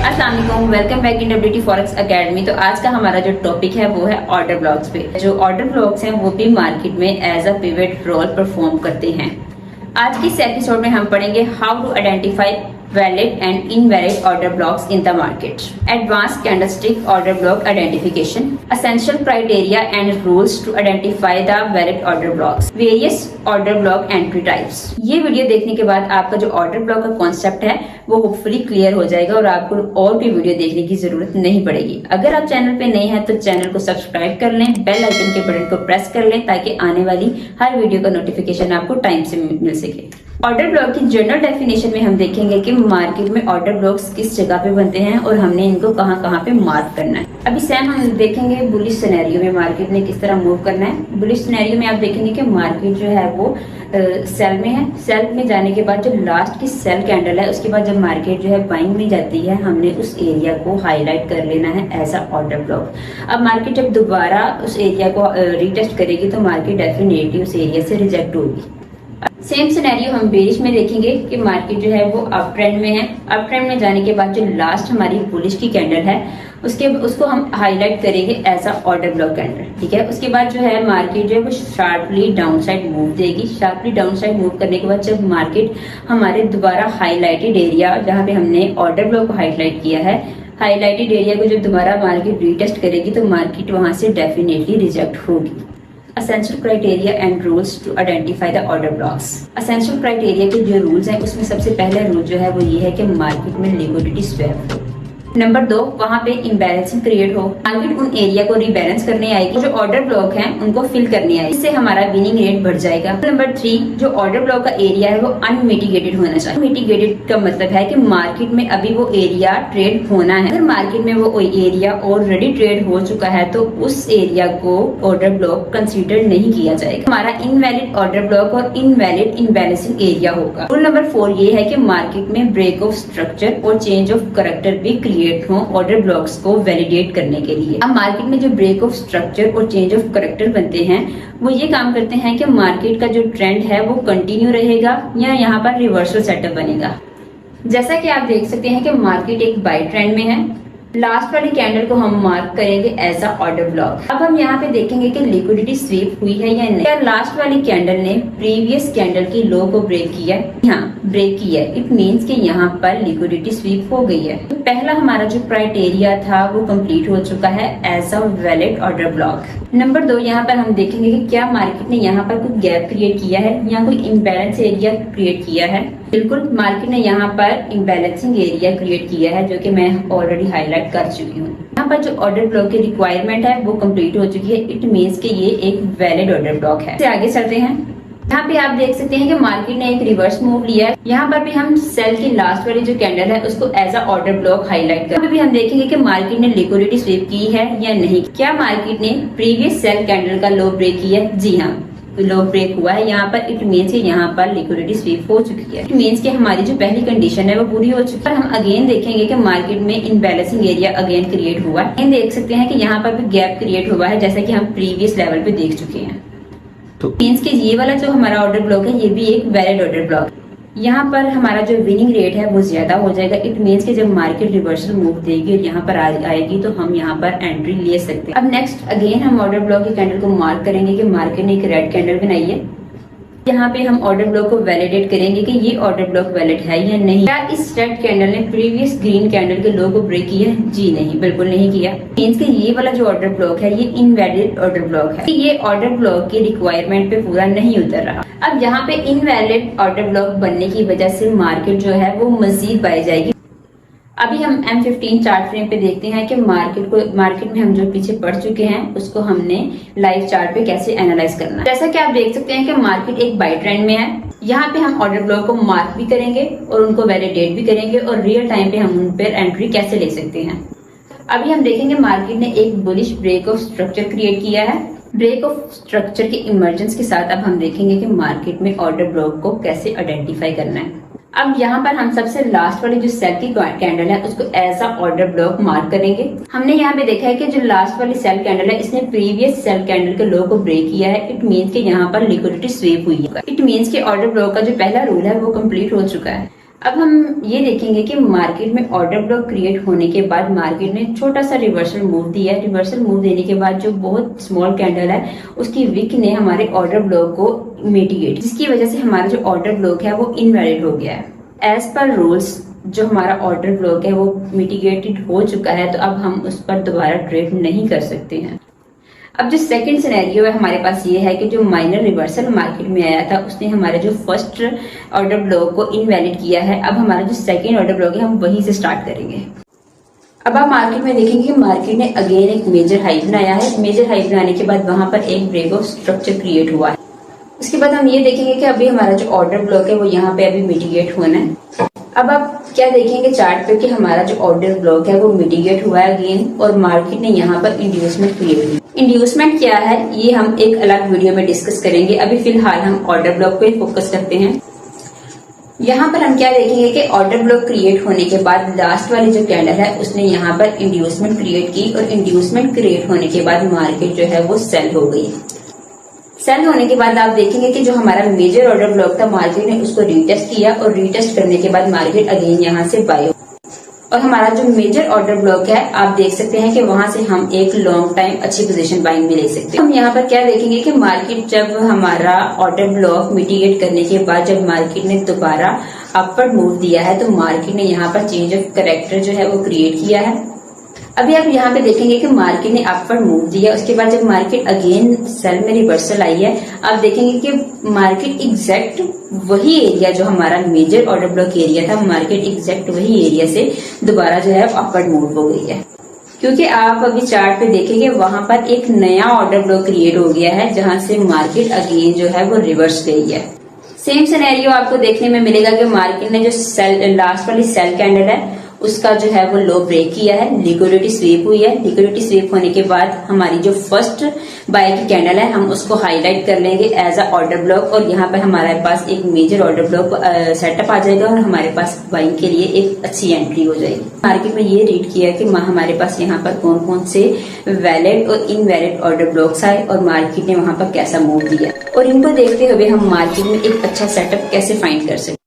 अस्सलाम वालेकुम, welcome back in WT forex academy. तो आज का हमारा जो टॉपिक है वो है ऑर्डर ब्लॉक्स पे। जो ऑर्डर ब्लॉक्स हैं वो भी मार्केट में as a pivot role perform करते हैं। आज की इस एपिसोड में हम पढ़ेंगे how to identify valid and invalid order blocks in the market, advanced candlestick order block identification, essential criteria and rules to identify the valid order blocks, various order block entry types। ये video देखने के बाद आपका जो order block का concept है वो hopefully clear हो जाएगा और आपको और भी वीडियो देखने की जरूरत नहीं पड़ेगी। अगर आप चैनल पे नए हैं तो चैनल को सब्सक्राइब कर लें, बेल आइकन के बटन को प्रेस कर लें ताकि आने वाली हर वीडियो का नोटिफिकेशन आपको टाइम से मिल सके। ऑर्डर ब्लॉक की जनरल डेफिनेशन में हम देखेंगे कि मार्केट में ऑर्डर ब्लॉक्स किस जगह पे बनते हैं और हमने इनको कहाँ पे मार्क करना है। अभी सेम हम देखेंगे बुलिश सिनेरियो में मार्केट ने किस तरह मूव करना है। बुलिश सिनेरियो में आप देखेंगे कि मार्केट जो है वो सेल में है। सेल में जाने के बाद जो लास्ट की सेल कैंडल है उसके बाद जब मार्केट जो है बाइंग में जाती है, हमने उस एरिया को हाईलाइट कर लेना है एज अ ऑर्डर ब्लॉक। अब मार्केट जब दोबारा उस एरिया को रीटेस्ट करेगी तो मार्केट डेफिनेटली उस एरिया से रिजेक्ट होगी। सेम सिनेरियो हम बेरिश में देखेंगे कि मार्केट जो है वो अप ट्रेंड में है। अप ट्रेंड में जाने के बाद जो लास्ट हमारी बुलिश की कैंडल है उसको हम हाईलाइट करेंगे as a order block candle, ठीक है। उसके बाद जो है मार्केट जो है वो शार्पली डाउन साइड मूव देगी। शार्पली डाउन साइड मूव करने के बाद जब मार्केट हमारे दोबारा हाईलाइटेड एरिया जहाँ पे हमने ऑर्डर ब्लॉक को हाईलाइट किया है, हाईलाइटेड एरिया को जब दोबारा मार्केट रीटेस्ट करेगी तो मार्केट वहां से डेफिनेटली रिजेक्ट होगी। Essential criteria and rules to identify the order blocks। Essential criteria के जो रूल्स हैं उसमें सबसे पहला रूल जो है वो ये है कि मार्केट में लिक्विडिटी स्वैप हो। नंबर 2, वहाँ पे इम्बैलेंसिंग क्रिएट हो। मार्केट उन एरिया को रिबैलेंस करने आएगी, जो ऑर्डर ब्लॉक हैं उनको फिल करने आएगी, इससे हमारा विनिंग रेट बढ़ जाएगा। नंबर 3, जो ऑर्डर ब्लॉक का एरिया है वो अनमिटिगेटेड होना चाहिए। अनमिटिगेटेड का मतलब है कि मार्केट में अभी वो एरिया ट्रेड होना है। अगर मार्केट में वो एरिया ऑलरेडी ट्रेड हो चुका है तो उस एरिया को ऑर्डर ब्लॉक कंसिडर नहीं किया जाएगा। हमारा इनवैलिड ऑर्डर ब्लॉक और इनवैलिड इम्बैलेंसिंग एरिया होगा। रूल नंबर 4 ये है कि मार्केट में ब्रेक ऑफ स्ट्रक्चर और चेंज ऑफ करेक्टर भी क्रिएट हो ऑर्डर ब्लॉक्स को वैलिडेट करने के लिए। अब मार्केट में जो ब्रेक ऑफ स्ट्रक्चर और चेंज ऑफ करेक्टर बनते हैं वो ये काम करते हैं कि मार्केट का जो ट्रेंड है वो कंटिन्यू रहेगा या यहाँ पर रिवर्सल सेटअप बनेगा। जैसा कि आप देख सकते हैं कि मार्केट एक बाय ट्रेंड में है। लास्ट वाली कैंडल को हम मार्क करेंगे एज अ ऑर्डर ब्लॉक। अब हम यहाँ पे देखेंगे कि लिक्विडिटी स्वीप हुई है या नहीं। क्या लास्ट वाली कैंडल ने प्रीवियस कैंडल की लो को ब्रेक किया है? हाँ, ब्रेक किया है। इट मीन्स कि यहाँ पर लिक्विडिटी स्वीप हो गई है। तो पहला हमारा जो क्राइटेरिया था वो कंप्लीट हो चुका है as a valid order block. Number 2, यहाँ पर हम देखेंगे कि क्या मार्केट ने यहाँ पर कोई गैप क्रिएट किया है या कोई इम्बैलेंस एरिया क्रिएट किया है। बिल्कुल, मार्केट ने यहाँ पर इम्बैलेंसिंग एरिया क्रिएट किया है जो कि मैं ऑलरेडी हाईलाइट कर चुकी हूँ। यहाँ पर जो ऑर्डर ब्लॉक की रिक्वायरमेंट है वो कंप्लीट हो चुकी है। इट मीन्स कि ये एक वैलिड ऑर्डर ब्लॉक है। आगे चलते हैं। यहाँ पे आप देख सकते हैं कि मार्केट ने एक रिवर्स मूव लिया है। यहाँ पर भी हम सेल की लास्ट वाली जो कैंडल है उसको as a order block highlight कर। भी हम देखेंगे कि मार्केट ने लिक्विडिटी स्वीप की है या नहीं। क्या मार्केट ने प्रीवियस सेल कैंडल का लो ब्रेक किया है? जी हाँ, लो ब्रेक हुआ है यहाँ पर। इट मीन्स यहाँ पर लिक्विडिटी स्वीप हो चुकी है। इट मीन्स कि हमारी जो पहली कंडीशन है वो पूरी हो चुकी है। हम अगेन देखेंगे कि मार्केट में इनबैलेंसिंग एरिया अगेन क्रिएट हुआ है। देख सकते हैं कि यहाँ पर भी गैप क्रिएट हुआ है जैसा कि हम प्रीवियस लेवल पे देख चुके हैं। तो मीन्स कि ये वाला जो हमारा ऑर्डर ब्लॉक है ये भी एक वैलिड ऑर्डर ब्लॉक। यहाँ पर हमारा जो विनिंग रेट है वो ज्यादा हो जाएगा। इट मीन्स कि जब मार्केट रिवर्सल मूव देगी और यहाँ पर आएगी तो हम यहाँ पर एंट्री ले सकते हैं। अब नेक्स्ट अगेन हम ऑर्डर ब्लॉक की कैंडल को मार्क करेंगे कि मार्केट ने एक रेड कैंडल बनाई है। यहाँ पे हम ऑर्डर ब्लॉक को वैलिडेट करेंगे कि ये ऑर्डर ब्लॉक वैलिड है या नहीं। क्या इस रेड कैंडल ने प्रीवियस ग्रीन कैंडल के लो को ब्रेक किया है? जी नहीं, बिल्कुल नहीं किया। मीन्स कि ये वाला जो ऑर्डर ब्लॉक है ये इनवैलिड ऑर्डर ब्लॉक है। ये ऑर्डर ब्लॉक की रिक्वायरमेंट पे पूरा नहीं उतर रहा। अब यहाँ पे इनवैलिड ऑर्डर ब्लॉक बनने की वजह से मार्केट जो है वो मजीद बढ़ जाएगी। अभी हम M15 चार्ट फ्रेम पे देखते हैं कि मार्केट में हम जो पीछे पड़ चुके हैं उसको हमने लाइव चार्ट पे कैसे एनालाइज करना है। जैसा कि आप देख सकते हैं कि मार्केट एक बाय ट्रेंड में है। यहाँ पे हम ऑर्डर ब्लॉक को मार्क भी करेंगे और उनको वैलिडेट भी करेंगे और रियल टाइम पे हम उन पर एंट्री कैसे ले सकते हैं। अभी हम देखेंगे मार्केट ने एक bullish break of structure create किया है। ब्रेक ऑफ स्ट्रक्चर के इमर्जेंस के साथ अब हम देखेंगे कि मार्केट में ऑर्डर ब्लॉक को कैसे आइडेंटिफाई करना है। अब यहाँ पर हम सबसे लास्ट वाली जो सेल की कैंडल है उसको as a order block mark करेंगे। हमने यहाँ पे देखा है कि जो लास्ट वाली सेल कैंडल है इसने प्रीवियस सेल कैंडल के लो को ब्रेक किया है। इट मीन्स कि यहाँ पर लिक्विडिटी स्वीप हुई है। इट मीन्स कि ऑर्डर ब्लॉक का जो पहला रूल है वो कंप्लीट हो चुका है। अब हम ये देखेंगे कि मार्केट में ऑर्डर ब्लॉक क्रिएट होने के बाद मार्केट ने छोटा सा रिवर्सल मूव दिया है। रिवर्सल मूव देने के बाद जो बहुत स्मॉल कैंडल है उसकी विक ने हमारे ऑर्डर ब्लॉक को मिटिगेट, जिसकी वजह से हमारा जो ऑर्डर ब्लॉक है वो इनवैलिड हो गया है। एज पर रूल्स जो हमारा ऑर्डर ब्लॉक है वो मिटिगेटेड हो चुका है, तो अब हम उस पर दोबारा ट्रेड नहीं कर सकते हैं। अब जो सेकंड सिनेरियो है हमारे पास ये है कि जो माइनर रिवर्सल मार्केट में आया था उसने हमारे जो फर्स्ट ऑर्डर ब्लॉक को इनवैलिड किया है। अब हमारा जो सेकंड ऑर्डर ब्लॉक है हम वहीं से स्टार्ट करेंगे। अब आप मार्केट में देखेंगे कि मार्केट ने अगेन एक मेजर हाई बनाया है। मेजर हाई बनाने के बाद वहां पर एक ब्रेक ऑफ स्ट्रक्चर क्रिएट हुआ है। उसके बाद हम ये देखेंगे कि अभी हमारा जो ऑर्डर ब्लॉक है वो यहाँ पे अभी मिटिगेट होना है। अब आप क्या देखेंगे चार्ट पे कि हमारा जो ऑर्डर ब्लॉक है वो मिटिगेट हुआ है अगेन, और मार्केट ने यहाँ पर इंड्यूसमेंट क्रिएट की। इंड्यूसमेंट क्या है ये हम एक अलग वीडियो में डिस्कस करेंगे। अभी फिलहाल हम ऑर्डर ब्लॉक पे फोकस करते हैं। यहाँ पर हम क्या देखेंगे कि ऑर्डर ब्लॉक क्रिएट होने के बाद लास्ट वाली जो कैंडल है उसने यहाँ पर इंड्यूसमेंट क्रिएट की, और इंड्यूसमेंट क्रिएट होने के बाद मार्केट जो है वो सेल हो गई। सेल होने के बाद आप देखेंगे कि जो हमारा मेजर ऑर्डर ब्लॉक था मार्केट ने उसको रीटेस्ट किया, और रीटेस्ट करने के बाद मार्केट अगेन यहाँ से बाय हो। और हमारा जो मेजर ऑर्डर ब्लॉक है आप देख सकते हैं कि वहां से हम एक लॉन्ग टाइम अच्छी पोजीशन बाइंग में ले सकते हैं। हम यहाँ पर क्या देखेंगे कि मार्केट जब हमारा ऑर्डर ब्लॉक मिटिगेट करने के बाद जब मार्केट ने दोबारा अपवर्ड मूव दिया है तो मार्केट ने यहाँ पर चेंज ऑफ कैरेक्टर जो है वो क्रिएट किया है। अभी आप यहाँ पे देखेंगे कि मार्केट ने अपवर्ड मूव दिया, उसके बाद जब मार्केट अगेन सेल में रिवर्सल आई है आप देखेंगे कि मार्केट एग्जैक्ट वही एरिया जो हमारा मेजर ऑर्डर ब्लॉक एरिया था मार्केट एग्जैक्ट वही एरिया से दोबारा जो है अपवर्ड मूव हो गई है। क्योंकि आप अभी चार्ट पे देखेंगे वहां पर एक नया ऑर्डर ब्लॉक क्रिएट हो गया है जहां से मार्केट अगेन जो है वो रिवर्स गई है। सेम सिनेरियो आपको देखने में मिलेगा कि मार्केट ने जो सेल लास्ट वाली सेल कैंडल है उसका जो है वो लो ब्रेक किया है, लिक्विडिटी स्वीप हुई है। लिक्विडिटी स्वीप होने के बाद हमारी जो फर्स्ट बाय की कैंडल है हम उसको हाईलाइट कर लेंगे एज अ ऑर्डर ब्लॉक, और यहाँ पे हमारे पास एक मेजर ऑर्डर ब्लॉक सेटअप आ जाएगा और हमारे पास बाइंग के लिए एक अच्छी एंट्री हो जाएगी। मार्केट में ये रीड किया कि हमारे पास यहाँ पर कौन कौन से वैलिड और इनवैलिड ऑर्डर ब्लॉक्स आए और मार्केट ने वहां पर कैसा मूव दिया, और इनको देखते हुए हम मार्केट में एक अच्छा सेटअप कैसे फाइंड कर सकते हैं।